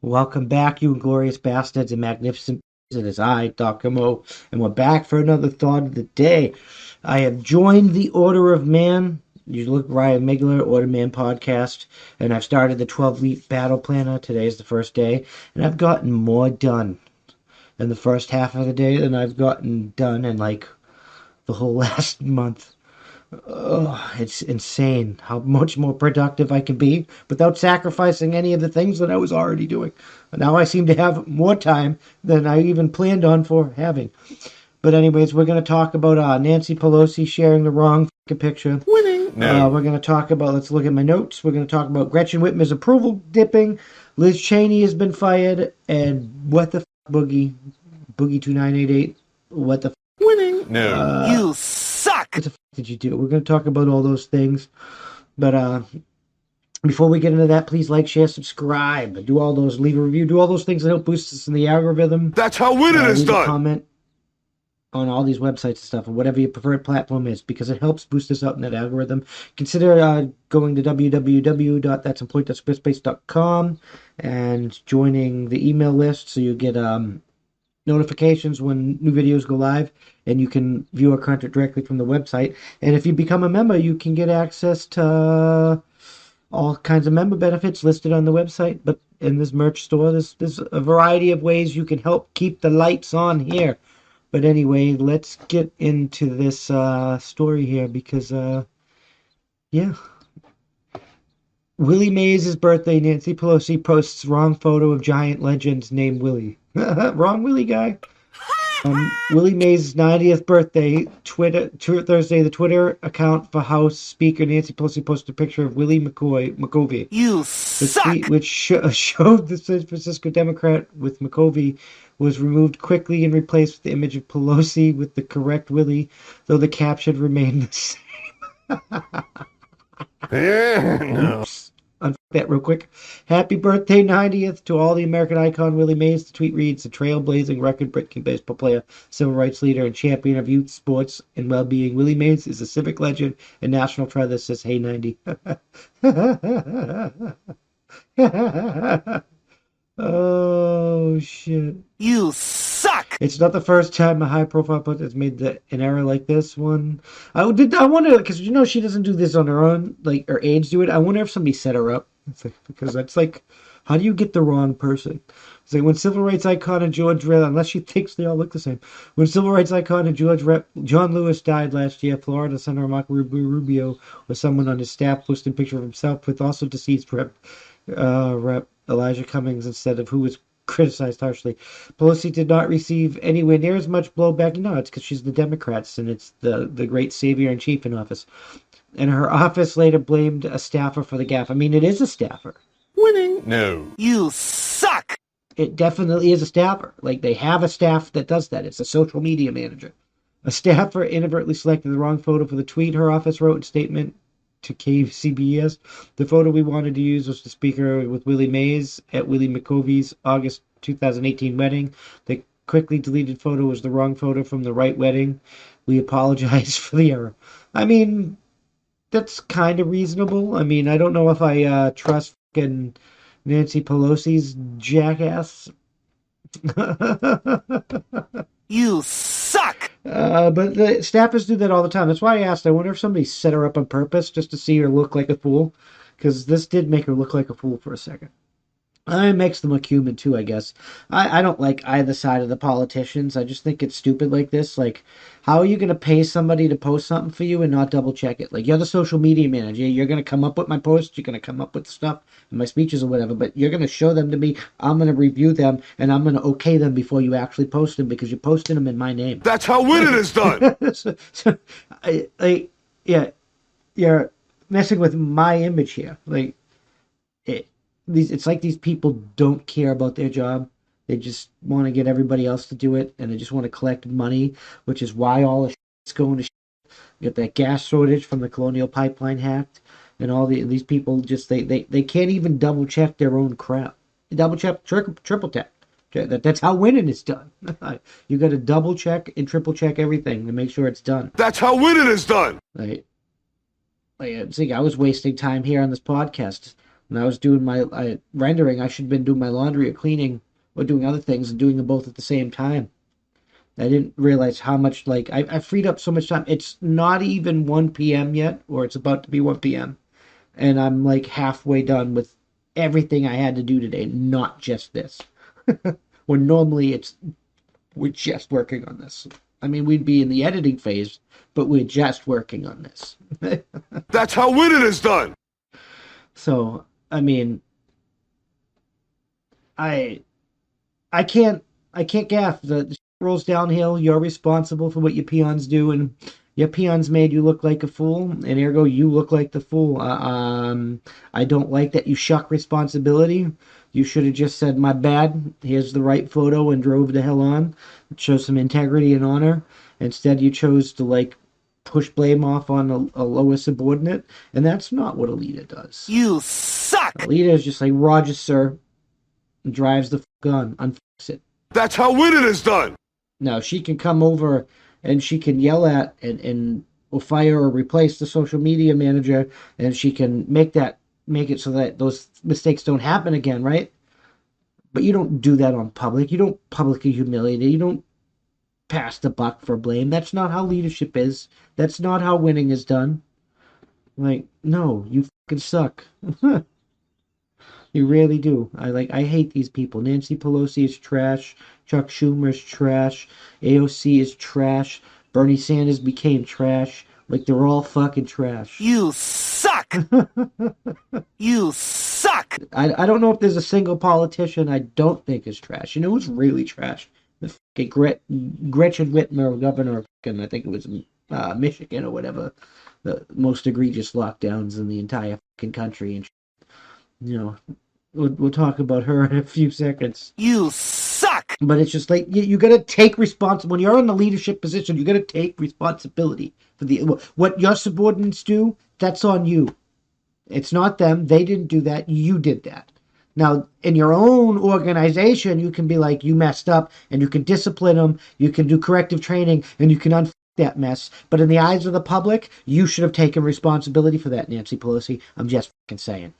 Welcome back, you Inglorious Bastards and Magnificent. It is I, Dr. Mo, and we're back for another thought of the day. I have joined the Order of Man. You look Ryan Migler, Order Man podcast, and I've started the 12-week battle planner. Today is the first day, and I've gotten more done in the first half of the day than I've gotten done in like the whole last month. Oh, it's insane how much more productive I can be without sacrificing any of the things that I was already doing. Now I seem to have more time than I even planned on for having. But anyways, we're going to talk about Nancy Pelosi sharing the wrong picture. Winning. No. We're going to talk about, let's look at my notes. We're going to talk about Gretchen Whitmer's approval dipping. Liz Cheney has been fired. And what the Boogie 2988. What the Winning. No. You suck! What the did you do? We're going to talk about all those things. But before we get into that, please like, share, subscribe. Do all those, leave a review. Do all those things that help boost us in the algorithm. That's how winning is leave a done. comment on all these websites and stuff, or whatever your preferred platform is, because it helps boost us up in that algorithm. Consider going to www.that'semployed.squarespace.com and joining the email list so you get notifications when new videos go live, and you can view our content directly from the website. And if you become a member, you can get access to all kinds of member benefits listed on the website. But in this merch store, there's a variety of ways you can help keep the lights on here. But anyway, let's get into this story here because, yeah. Willie Mays' birthday. Nancy Pelosi posts wrong photo of giant legend named Willie. Wrong Willie guy. Willie Mays' 90th birthday. Thursday, the Twitter account for House Speaker Nancy Pelosi posted a picture of Willie McCovey. You The suck! tweet, which showed the San Francisco Democrat with McCovey, was removed quickly and replaced with the image of Pelosi with the correct Willie, though the caption remained the same. No. Unfuck that real quick. Happy birthday 90th to all the American icon Willie Mays. The tweet reads, the trailblazing record-breaking baseball player, civil rights leader, and champion of youth sports and well-being. Willie Mays is a civic legend and national treasure that says, hey 90. Oh, shit. You suck! It's not the first time a high-profile poet has made an error like this one. I wonder, because you know she doesn't do this on her own, like her aides do it. I wonder if somebody set her up, because that's like, how do you get the wrong person? It's like when civil rights icon and unless she thinks they all look the same. When civil rights icon and John Lewis died last year, Florida Senator Marco Rubio was someone on his staff posted a picture of himself with also deceased Rep Elijah Cummings instead of who was criticized harshly. Pelosi did not receive anywhere near as much blowback. No, it's because she's the Democrats and it's the great savior in chief in office. And her office later blamed a staffer for the gaffe. I mean, it is a staffer. Winning. No. You suck! It definitely is a staffer. Like, they have a staff that does that. It's a social media manager. A staffer inadvertently selected the wrong photo for the tweet, her office wrote in a statement to KCBS. The photo we wanted to use was the speaker with Willie Mays at Willie McCovey's August 2018 wedding. The quickly deleted photo was the wrong photo from the right wedding. We apologize for the error. I mean, that's kind of reasonable. I mean, I don't know if I trust fucking Nancy Pelosi's jackass. You suck! But the staffers do that all the time. That's why I asked. I wonder if somebody set her up on purpose just to see her look like a fool. Because this did make her look like a fool for a second. It makes them look human too, I guess. I don't like either side of the politicians. I just think it's stupid like this. Like, how are you going to pay somebody to post something for you and not double check it? Like, you're the social media manager. You're going to come up with my posts. You're going to come up with stuff and my speeches or whatever. But you're going to show them to me. I'm going to review them and I'm going to okay them before you actually post them because you're posting them in my name. That's how winning is done. Yeah, you're messing with my image here. Like, it's like these people don't care about their job. They just want to get everybody else to do it, and they just want to collect money, which is why all the shit's going to shit. You get that gas shortage from the Colonial Pipeline hacked, and all these people just they can't even double check their own crap. Double check, triple check. That's how winning is done. You got to double check and triple check everything to make sure it's done. That's how winning is done. Like, see, I was wasting time here on this podcast When I was doing my rendering, I should have been doing my laundry or cleaning or doing other things and doing them both at the same time. I didn't realize how much, like, I freed up so much time. It's not even 1 p.m. yet, or it's about to be 1 p.m. And I'm like halfway done with everything I had to do today, not just this. When normally we're just working on this. I mean, we'd be in the editing phase, but we're just working on this. That's how winning is done. So, I mean, I I can't gaff. The shit rolls downhill. You're responsible for what your peons do, and your peons made you look like a fool, and ergo you look like the fool. I don't like that you shuck responsibility. You should have just said, "My bad. Here's the right photo," and drove the hell on. Show some integrity and honor. Instead, you chose to like push blame off on a lower subordinate, and that's not what a leader does. You suck! A leader is just like, "Roger, sir," and drives the gun, unfix it. That's how winning is done. Now she can come over and she can yell at and or fire or replace the social media manager, and she can make it so that those mistakes don't happen again, right? But you don't do that on public. You don't publicly humiliate it. You don't pass the buck for blame. That's not how leadership is. That's not how winning is done. Like, no, you fucking suck. You really do. I hate these people. Nancy Pelosi is trash. Chuck Schumer is trash. AOC is trash. Bernie Sanders became trash. Like, they're all fucking trash. You suck! You suck! I don't know if there's a single politician I don't think is trash. You know who's really trash? The fucking Gretchen Whitmer, governor of fucking, I think it was Michigan or whatever. The most egregious lockdowns in the entire fucking country. And, you know, we'll talk about her in a few seconds. You suck! But it's just like, you got to take responsibility. When you're in the leadership position, you got to take responsibility for what your subordinates do. That's on you. It's not them. They didn't do that. You did that. Now, in your own organization, you can be like, you messed up, and you can discipline them. You can do corrective training, and you can unfuck that mess. But in the eyes of the public, you should have taken responsibility for that, Nancy Pelosi. I'm just fucking saying.